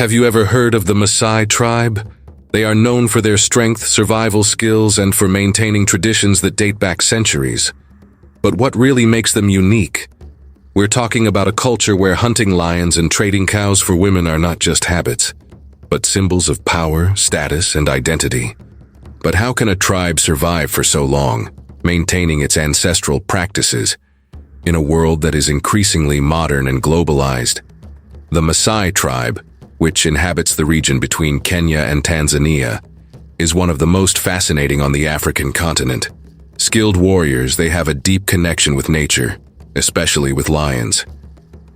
Have you ever heard of the Masai tribe? They are known for their strength, survival skills, and for maintaining traditions that date back centuries. But what really makes them unique? We're talking about a culture where hunting lions and trading cows for women are not just habits, but symbols of power, status, and identity. But how can a tribe survive for so long, maintaining its ancestral practices, in a world that is increasingly modern and globalized? The Masai tribe, which inhabits the region between Kenya and Tanzania, is one of the most fascinating on the African continent. Skilled warriors, they have a deep connection with nature, especially with lions.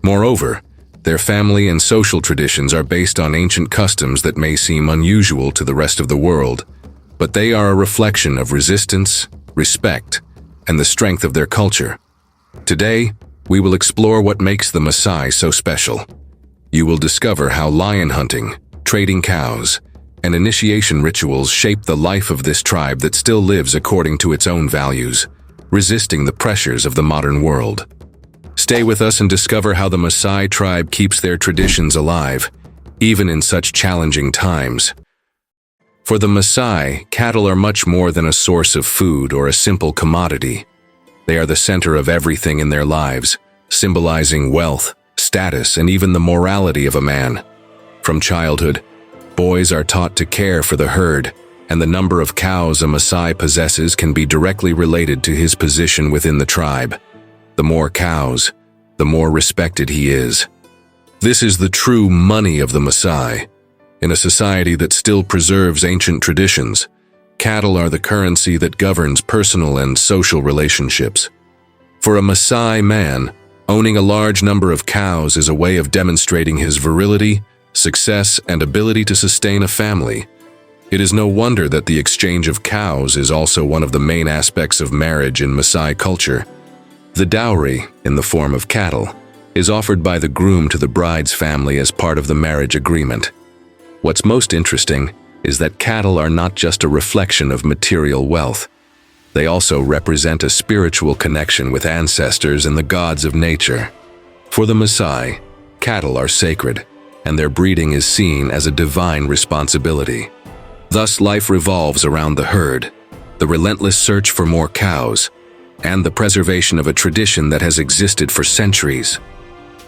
Moreover, their family and social traditions are based on ancient customs that may seem unusual to the rest of the world, but they are a reflection of resistance, respect, and the strength of their culture. Today, we will explore what makes the Maasai so special. You will discover how lion hunting, trading cows, and initiation rituals shape the life of this tribe that still lives according to its own values, resisting the pressures of the modern world. Stay with us and discover how the Maasai tribe keeps their traditions alive, even in such challenging times. For the Maasai, cattle are much more than a source of food or a simple commodity. They are the center of everything in their lives, symbolizing wealth, status, and even the morality of a man. From childhood, boys are taught to care for the herd, and the number of cows a Maasai possesses can be directly related to his position within the tribe. The more cows, the more respected he is. This is the true money of the Maasai. In a society that still preserves ancient traditions, cattle are the currency that governs personal and social relationships. For a Maasai man, owning a large number of cows is a way of demonstrating his virility, success, and ability to sustain a family. It is no wonder that the exchange of cows is also one of the main aspects of marriage in Maasai culture. The dowry, in the form of cattle, is offered by the groom to the bride's family as part of the marriage agreement. What's most interesting is that cattle are not just a reflection of material wealth. They also represent a spiritual connection with ancestors and the gods of nature. For the Maasai, cattle are sacred, and their breeding is seen as a divine responsibility. Thus, life revolves around the herd, the relentless search for more cows, and the preservation of a tradition that has existed for centuries.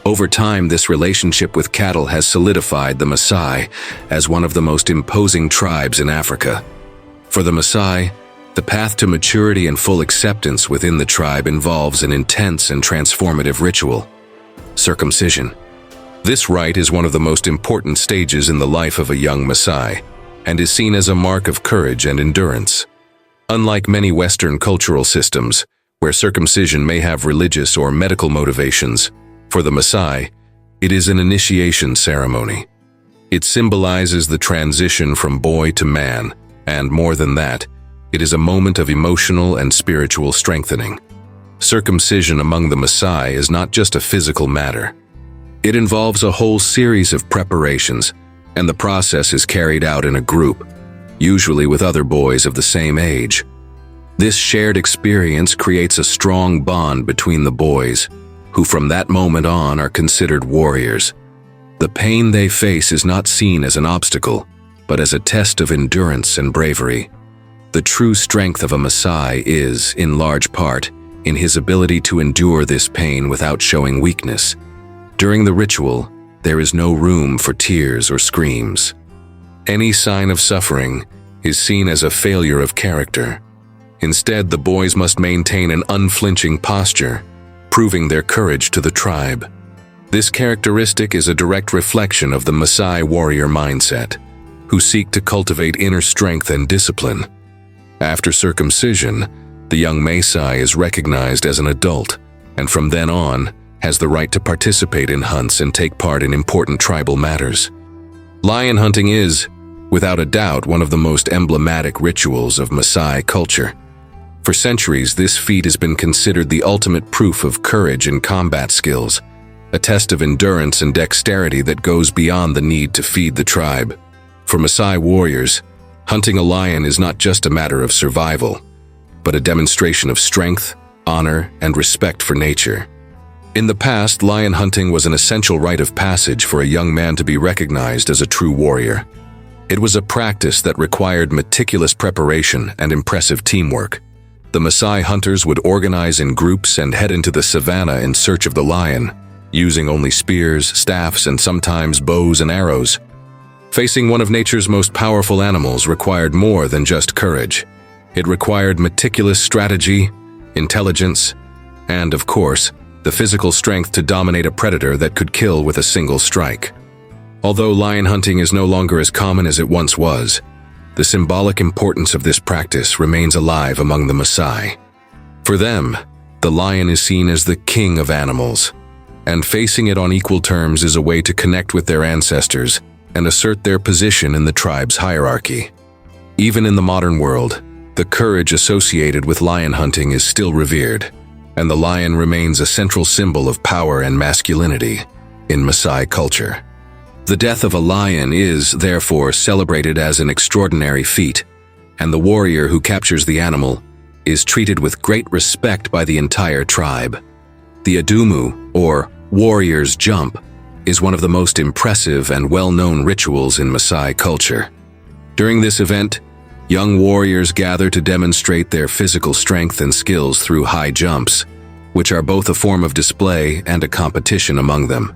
Over time, this relationship with cattle has solidified the Maasai as one of the most imposing tribes in Africa. For the Maasai, the path to maturity and full acceptance within the tribe involves an intense and transformative ritual: circumcision. This rite is one of the most important stages in the life of a young Maasai, and is seen as a mark of courage and endurance. Unlike many Western cultural systems, where circumcision may have religious or medical motivations, for the Maasai, it is an initiation ceremony. It symbolizes the transition from boy to man, and more than that, it is a moment of emotional and spiritual strengthening. Circumcision among the Maasai is not just a physical matter. It involves a whole series of preparations, and the process is carried out in a group, usually with other boys of the same age. This shared experience creates a strong bond between the boys, who from that moment on are considered warriors. The pain they face is not seen as an obstacle, but as a test of endurance and bravery. The true strength of a Maasai is, in large part, in his ability to endure this pain without showing weakness. During the ritual, there is no room for tears or screams. Any sign of suffering is seen as a failure of character. Instead, the boys must maintain an unflinching posture, proving their courage to the tribe. This characteristic is a direct reflection of the Maasai warrior mindset, who seek to cultivate inner strength and discipline. After circumcision, the young Masai is recognized as an adult, and from then on, has the right to participate in hunts and take part in important tribal matters. Lion hunting is, without a doubt, one of the most emblematic rituals of Maasai culture. For centuries, this feat has been considered the ultimate proof of courage and combat skills, a test of endurance and dexterity that goes beyond the need to feed the tribe. For Maasai warriors, hunting a lion is not just a matter of survival, but a demonstration of strength, honor, and respect for nature. In the past, lion hunting was an essential rite of passage for a young man to be recognized as a true warrior. It was a practice that required meticulous preparation and impressive teamwork. The Maasai hunters would organize in groups and head into the savannah in search of the lion, using only spears, staffs, and sometimes bows and arrows. Facing one of nature's most powerful animals required more than just courage. It required meticulous strategy, intelligence, and, of course, the physical strength to dominate a predator that could kill with a single strike. Although lion hunting is no longer as common as it once was, the symbolic importance of this practice remains alive among the Maasai. For them, the lion is seen as the king of animals, and facing it on equal terms is a way to connect with their ancestors and assert their position in the tribe's hierarchy. Even in the modern world, the courage associated with lion hunting is still revered, and the lion remains a central symbol of power and masculinity in Maasai culture. The death of a lion is, therefore, celebrated as an extraordinary feat, and the warrior who captures the animal is treated with great respect by the entire tribe. The adumu, or warrior's jump, is one of the most impressive and well-known rituals in Maasai culture. During this event, young warriors gather to demonstrate their physical strength and skills through high jumps, which are both a form of display and a competition among them.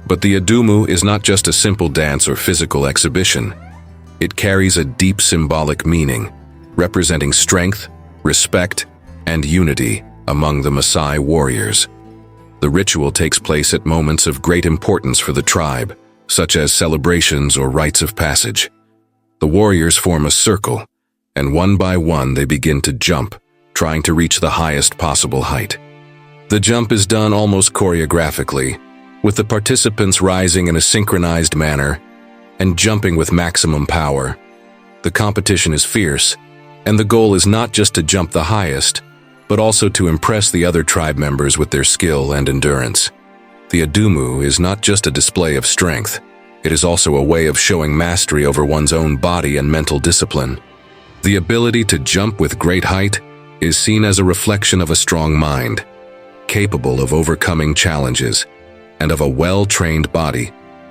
But the adumu is not just a simple dance or physical exhibition. It carries a deep symbolic meaning, representing strength, respect, and unity among the Maasai warriors. The ritual takes place at moments of great importance for the tribe, such as celebrations or rites of passage. The warriors form a circle, and one by one they begin to jump, trying to reach the highest possible height. The jump is done almost choreographically, with the participants rising in a synchronized manner and jumping with maximum power. The competition is fierce, and the goal is not just to jump the highest, but also to impress the other tribe members with their skill and endurance. The adumu is not just a display of strength, it is also a way of showing mastery over one's own body and mental discipline. The ability to jump with great height is seen as a reflection of a strong mind, capable of overcoming challenges, and of a well-trained body,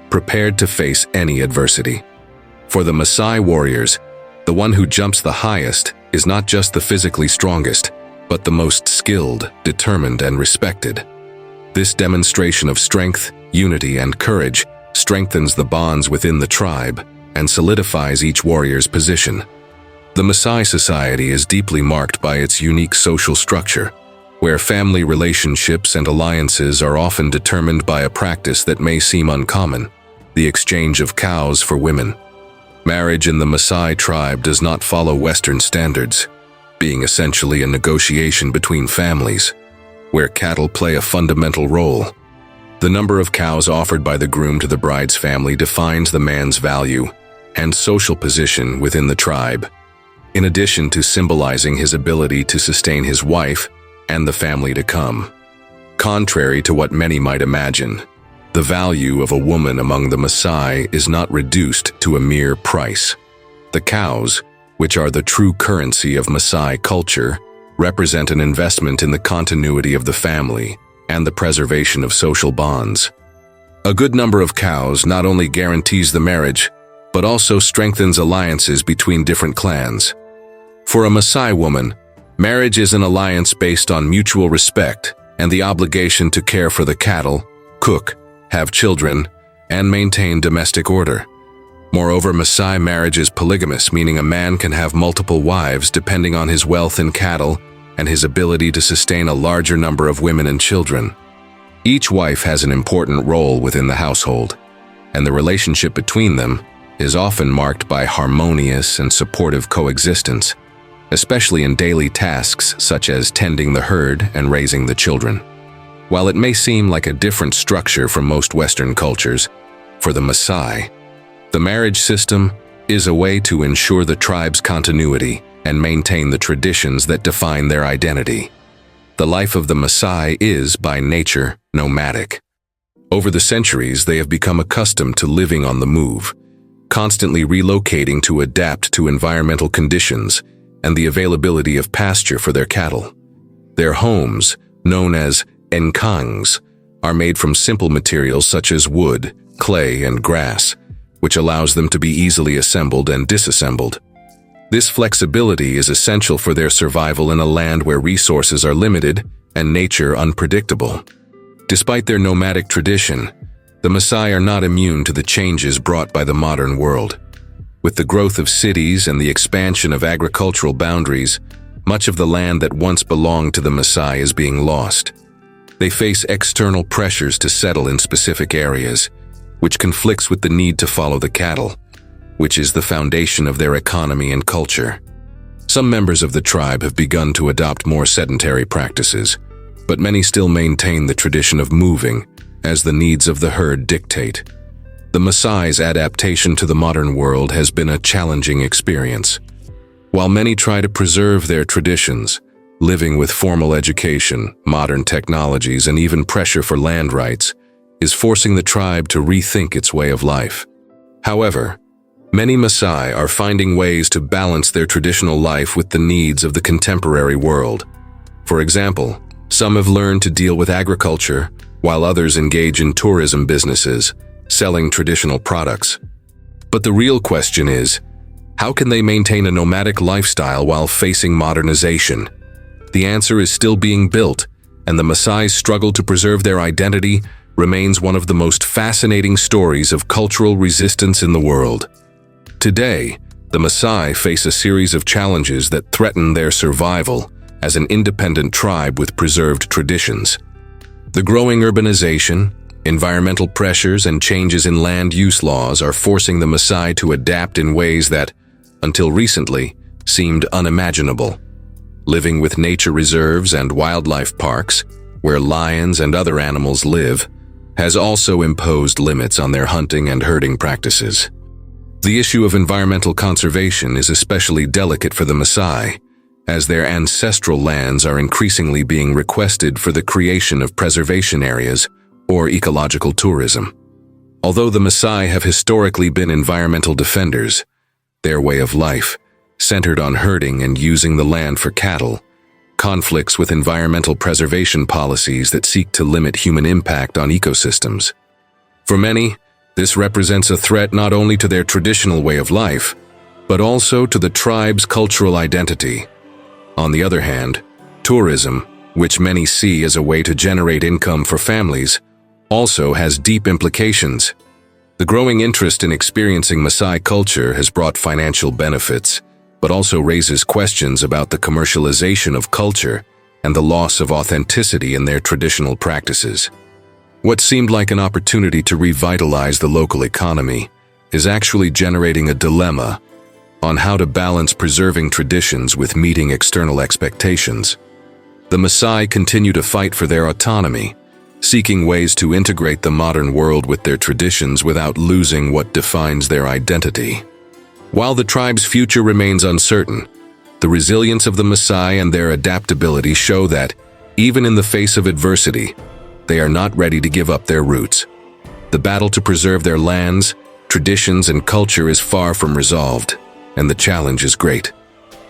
prepared to face any adversity. For the Maasai warriors, the one who jumps the highest is not just the physically strongest, but the most skilled, determined, and respected. This demonstration of strength, unity, and courage strengthens the bonds within the tribe and solidifies each warrior's position. The Maasai society is deeply marked by its unique social structure, where family relationships and alliances are often determined by a practice that may seem uncommon: the exchange of cows for women. Marriage in the Maasai tribe does not follow Western standards, being essentially a negotiation between families, where cattle play a fundamental role. The number of cows offered by the groom to the bride's family defines the man's value and social position within the tribe, in addition to symbolizing his ability to sustain his wife and the family to come. Contrary to what many might imagine, the value of a woman among the Maasai is not reduced to a mere price. The cows, which are the true currency of Maasai culture, represent an investment in the continuity of the family and the preservation of social bonds. A good number of cows not only guarantees the marriage, but also strengthens alliances between different clans. For a Maasai woman, marriage is an alliance based on mutual respect and the obligation to care for the cattle, cook, have children, and maintain domestic order. Moreover, Maasai marriage is polygamous, meaning a man can have multiple wives depending on his wealth in cattle and his ability to sustain a larger number of women and children. Each wife has an important role within the household, and the relationship between them is often marked by harmonious and supportive coexistence, especially in daily tasks such as tending the herd and raising the children. While it may seem like a different structure from most Western cultures, for the Maasai, the marriage system is a way to ensure the tribe's continuity and maintain the traditions that define their identity. The life of the Maasai is, by nature, nomadic. Over the centuries, they have become accustomed to living on the move, constantly relocating to adapt to environmental conditions and the availability of pasture for their cattle. Their homes, known as enkangs, are made from simple materials such as wood, clay, and grass, which allows them to be easily assembled and disassembled. This flexibility is essential for their survival in a land where resources are limited and nature unpredictable. Despite their nomadic tradition, the Masai are not immune to the changes brought by the modern world. With the growth of cities and the expansion of agricultural boundaries, much of the land that once belonged to the Masai is being lost. They face external pressures to settle in specific areas, which conflicts with the need to follow the cattle, which is the foundation of their economy and culture. Some members of the tribe have begun to adopt more sedentary practices, but many still maintain the tradition of moving as the needs of the herd dictate. The Masai's adaptation to the modern world has been a challenging experience. While many try to preserve their traditions, living with formal education, modern technologies, and even pressure for land rights is forcing the tribe to rethink its way of life. However, many Masai are finding ways to balance their traditional life with the needs of the contemporary world. For example, some have learned to deal with agriculture, while others engage in tourism businesses, selling traditional products. But the real question is, how can they maintain a nomadic lifestyle while facing modernization? The answer is still being built, and the Maasai's struggle to preserve their identity remains one of the most fascinating stories of cultural resistance in the world. Today, the Masai face a series of challenges that threaten their survival as an independent tribe with preserved traditions. The growing urbanization, environmental pressures, and changes in land use laws are forcing the Masai to adapt in ways that, until recently, seemed unimaginable. Living with nature reserves and wildlife parks, where lions and other animals live, has also imposed limits on their hunting and herding practices. The issue of environmental conservation is especially delicate for the Masai, as their ancestral lands are increasingly being requested for the creation of preservation areas or ecological tourism. Although the Masai have historically been environmental defenders, their way of life, centered on herding and using the land for cattle, conflicts with environmental preservation policies that seek to limit human impact on ecosystems. For many, this represents a threat not only to their traditional way of life, but also to the tribe's cultural identity. On the other hand, tourism, which many see as a way to generate income for families, also has deep implications. The growing interest in experiencing Maasai culture has brought financial benefits, but also raises questions about the commercialization of culture and the loss of authenticity in their traditional practices. What seemed like an opportunity to revitalize the local economy is actually generating a dilemma on how to balance preserving traditions with meeting external expectations. The Masai continue to fight for their autonomy, seeking ways to integrate the modern world with their traditions without losing what defines their identity. While the tribe's future remains uncertain, the resilience of the Masai and their adaptability show that, even in the face of adversity, they are not ready to give up their roots. The battle to preserve their lands, traditions, and culture is far from resolved, and the challenge is great.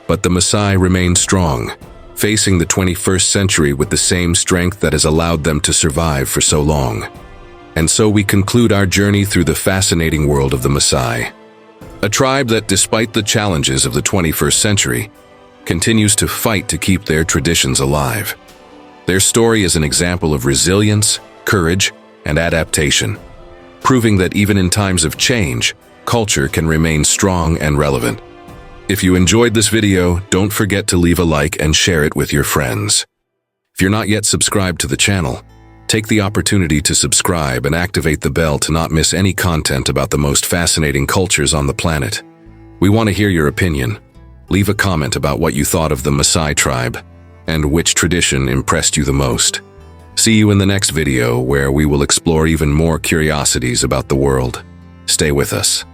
But the Masai remain strong, facing the 21st century with the same strength that has allowed them to survive for so long. And so we conclude our journey through the fascinating world of the Masai, a tribe that, despite the challenges of the 21st century, continues to fight to keep their traditions alive. Their story is an example of resilience, courage, and adaptation, proving that even in times of change, culture can remain strong and relevant. If you enjoyed this video, don't forget to leave a like and share it with your friends. If you're not yet subscribed to the channel, take the opportunity to subscribe and activate the bell to not miss any content about the most fascinating cultures on the planet. We want to hear your opinion. Leave a comment about what you thought of the Masai tribe and which tradition impressed you the most. See you in the next video where we will explore even more curiosities about the world. Stay with us.